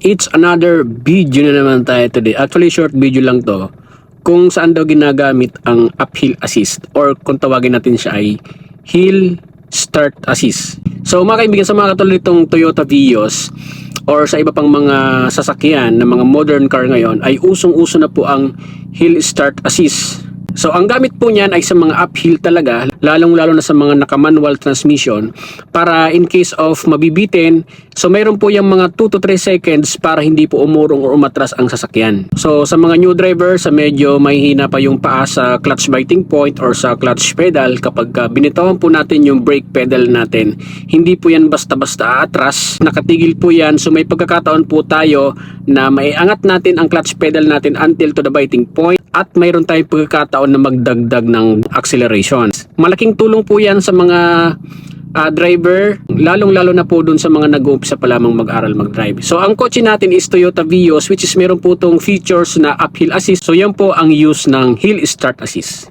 It's another video na naman tayo today. Actually, short video lang to. Kung saan daw ginagamit ang uphill assist or kung tawagin natin siya ay hill start assist. So mga kaibigan, sa mga katulad itong Toyota Vios or sa iba pang mga sasakyan na mga modern car ngayon ay usong-uso na po ang hill start assist. So ang gamit po niyan ay sa mga uphill talaga, lalong-lalo na sa mga naka-manual transmission para in case of mabibitin, so mayroon po yung mga 2 to 3 seconds para hindi po umurong o umatras ang sasakyan. So sa mga new driver, sa medyo mahihina pa yung paa sa clutch biting point or sa clutch pedal, kapag binitawan po natin yung brake pedal natin, hindi po yan basta-basta atras, nakatigil po yan. So may pagkakataon po tayo na maiangat natin ang clutch pedal natin until to the biting point at mayroon tayong pagkakataon na magdagdag ng acceleration. Malaking tulong po yan sa mga driver, lalong-lalo na po dun sa mga nag-uumpisa pa lamang mag-aral mag-drive. So ang kotse natin is Toyota Vios, which is meron po itong features na uphill assist. So yan po ang use ng hill start assist.